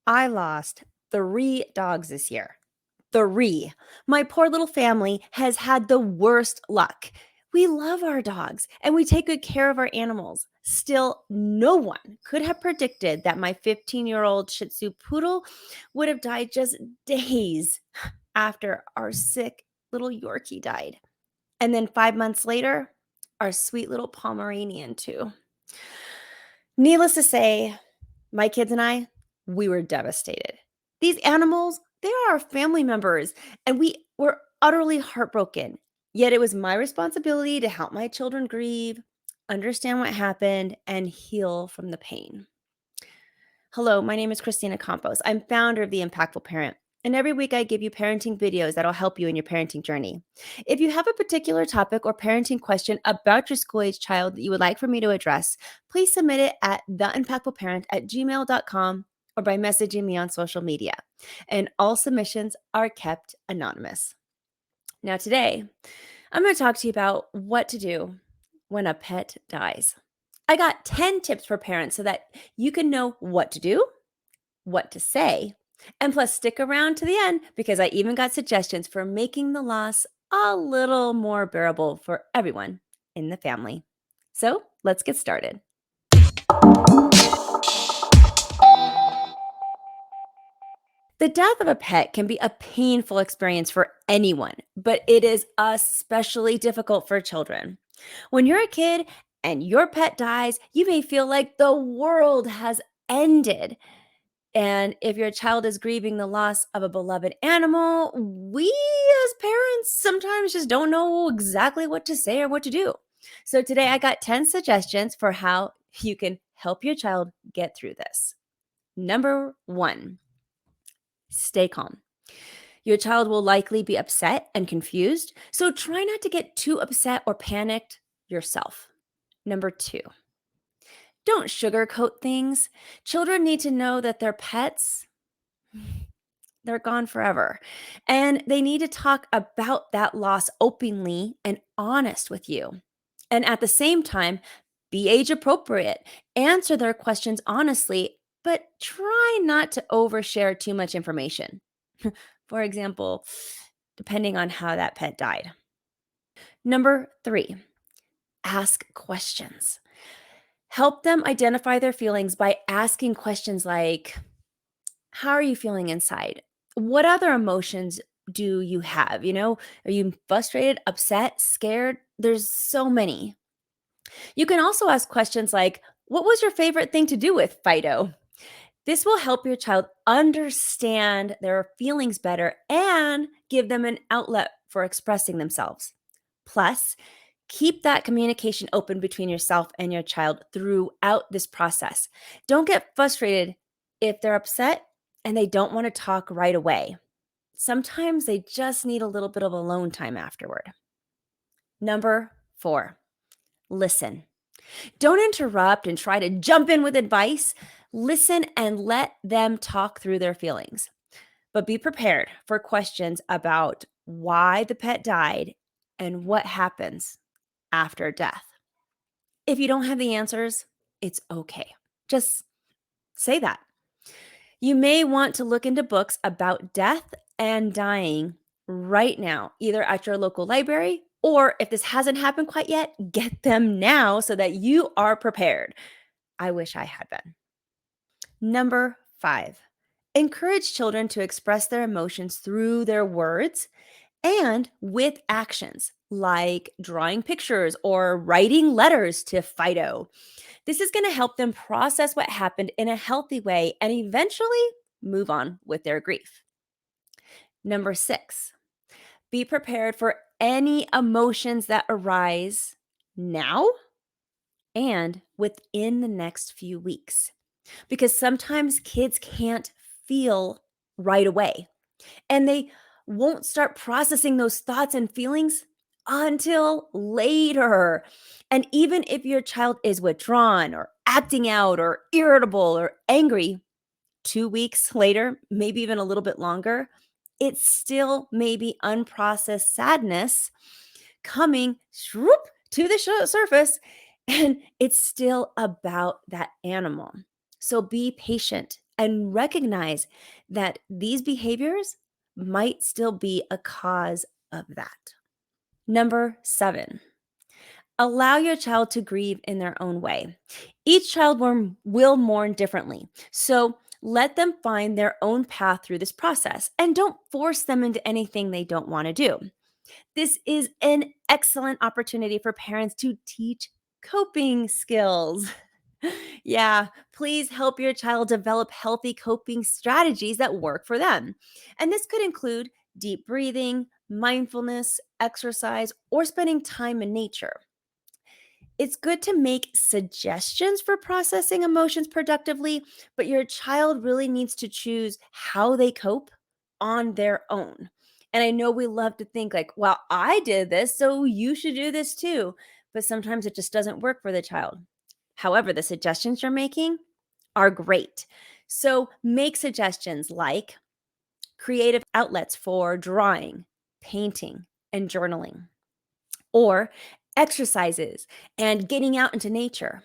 I lost 3 dogs this year. 3. My poor little family has had the worst luck. We love our dogs and we take good care of our animals. Still, no one could have predicted that my 15-year-old Shih Tzu poodle would have died just days after our sick little Yorkie died. And then 5 months later, our sweet little Pomeranian, too. Needless to say, my kids and I, we were devastated. These animals, they are our family members, and we were utterly heartbroken. Yet it was my responsibility to help my children grieve, understand what happened, and heal from the pain. Hello, my name is Christina Campos. I'm founder of The Impactful Parent. And every week I give you parenting videos that'll help you in your parenting journey. If you have a particular topic or parenting question about your school age child that you would like for me to address, please submit it at theimpactfulparent@gmail.com or by messaging me on social media. And all submissions are kept anonymous. Now, today, I'm going to talk to you about what to do when a pet dies. I got 10 tips for parents so that you can know what to do, what to say, and plus stick around to the end because I even got suggestions for making the loss a little more bearable for everyone in the family. So let's get started. The death of a pet can be a painful experience for anyone, but it is especially difficult for children. When you're a kid and your pet dies, you may feel like the world has ended. And if your child is grieving the loss of a beloved animal, we as parents sometimes just don't know exactly what to say or what to do. So today I got 10 suggestions for how you can help your child get through this. Number 1, stay calm. Your child will likely be upset and confused, so try not to get too upset or panicked yourself. Number 2, don't sugarcoat things. Children need to know that their pets, they're gone forever. And they need to talk about that loss openly and honest with you. And at the same time, be age appropriate. Answer their questions honestly, but try not to overshare too much information. For example, depending on how that pet died. Number 3, ask questions. Help them identify their feelings by asking questions like, how are you feeling inside? What other emotions do you have? Are you frustrated, upset, scared? There's so many. You can also ask questions like, what was your favorite thing to do with Fido? This will help your child understand their feelings better and give them an outlet for expressing themselves. Plus, keep that communication open between yourself and your child throughout this process. Don't get frustrated if they're upset and they don't want to talk right away. Sometimes they just need a little bit of alone time afterward. Number 4, listen. Don't interrupt and try to jump in with advice. Listen and let them talk through their feelings. But be prepared for questions about why the pet died and what happens after death. If you don't have the answers, it's okay. Just say that. You may want to look into books about death and dying right now, either at your local library or if this hasn't happened quite yet, get them now so that you are prepared. I wish I had been. Number 5, encourage children to express their emotions through their words and with actions like drawing pictures or writing letters to Fido. This is going to help them process what happened in a healthy way and eventually move on with their grief. Number 6, be prepared for any emotions that arise now and within the next few weeks. Because sometimes kids can't feel right away and they won't start processing those thoughts and feelings until later. And even if your child is withdrawn or acting out or irritable or angry, 2 weeks later, maybe even a little bit longer, it's still maybe unprocessed sadness coming swoop to the surface, and it's still about that animal. So be patient and recognize that these behaviors might still be a cause of that. Number 7, allow your child to grieve in their own way. Each child will mourn differently. So let them find their own path through this process and don't force them into anything they don't want to do. This is an excellent opportunity for parents to teach coping skills. Yeah, please help your child develop healthy coping strategies that work for them. And this could include deep breathing, mindfulness, exercise, or spending time in nature. It's good to make suggestions for processing emotions productively, but your child really needs to choose how they cope on their own. And I know we love to think like, well, I did this, so you should do this too. But sometimes it just doesn't work for the child. However, the suggestions you're making are great. So make suggestions like creative outlets for drawing, painting, and journaling, or exercises and getting out into nature,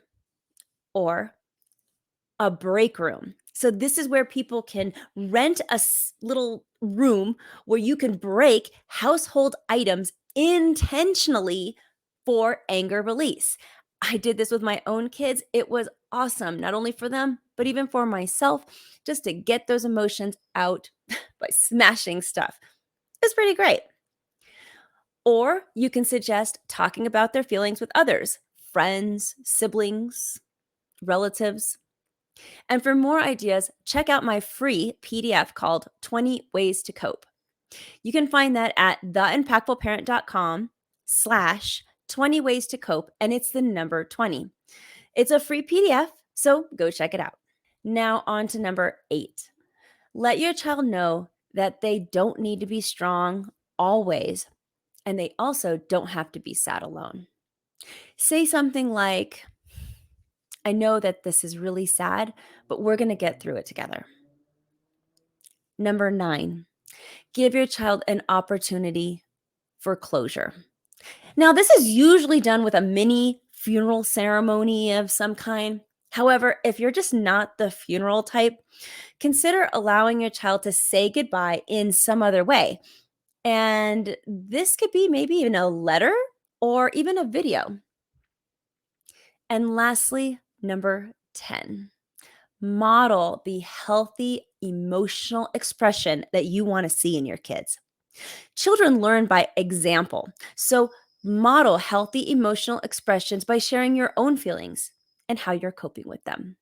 or a break room. So, this is where people can rent a little room where you can break household items intentionally for anger release. I did this with my own kids. It was awesome, not only for them, but even for myself, just to get those emotions out by smashing stuff. It's pretty great. Or you can suggest talking about their feelings with others, friends, siblings, relatives. And for more ideas, check out my free PDF called 20 Ways to Cope. You can find that at theimpactfulparent.com slash 20 ways to cope, and it's the number 20. It's a free PDF, so go check it out. Now on to number 8. Let your child know that they don't need to be strong always, and they also don't have to be sad alone. Say something like, I know that this is really sad, but we're going to get through it together. Number 9, give your child an opportunity for closure. Now, this is usually done with a mini funeral ceremony of some kind. However, if you're just not the funeral type, consider allowing your child to say goodbye in some other way. And this could be maybe even a letter or even a video. And lastly, number 10, model the healthy emotional expression that you want to see in your kids. Children learn by example. So model healthy emotional expressions by sharing your own feelings and how you're coping with them.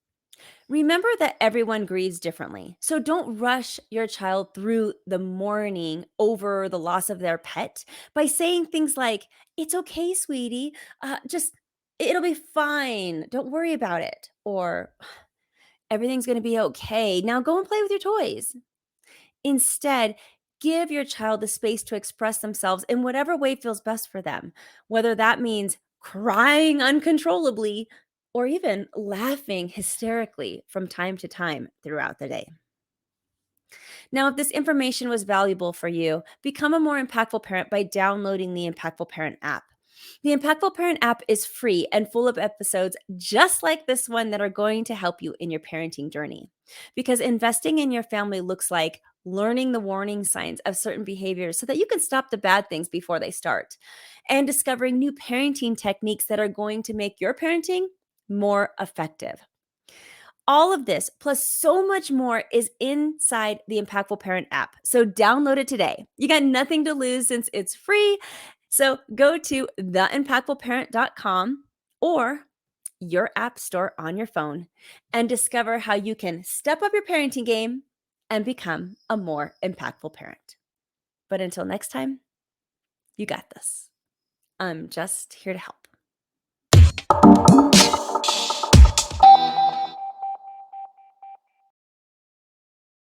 Remember that everyone grieves differently. So don't rush your child through the mourning over the loss of their pet by saying things like, it's okay, sweetie. Just, it'll be fine. Don't worry about it. Or everything's going to be okay. Now go and play with your toys. Instead, give your child the space to express themselves in whatever way feels best for them, whether that means crying uncontrollably or even laughing hysterically from time to time throughout the day. Now, if this information was valuable for you, become a more impactful parent by downloading the Impactful Parent app. The Impactful Parent app is free and full of episodes just like this one that are going to help you in your parenting journey. Because investing in your family looks like learning the warning signs of certain behaviors so that you can stop the bad things before they start, and discovering new parenting techniques that are going to make your parenting more effective. All of this, plus so much more, is inside the Impactful Parent app. So download it today. You got nothing to lose since it's free. So go to theimpactfulparent.com or your app store on your phone and discover how you can step up your parenting game and become a more impactful parent. But until next time, you got this. I'm just here to help.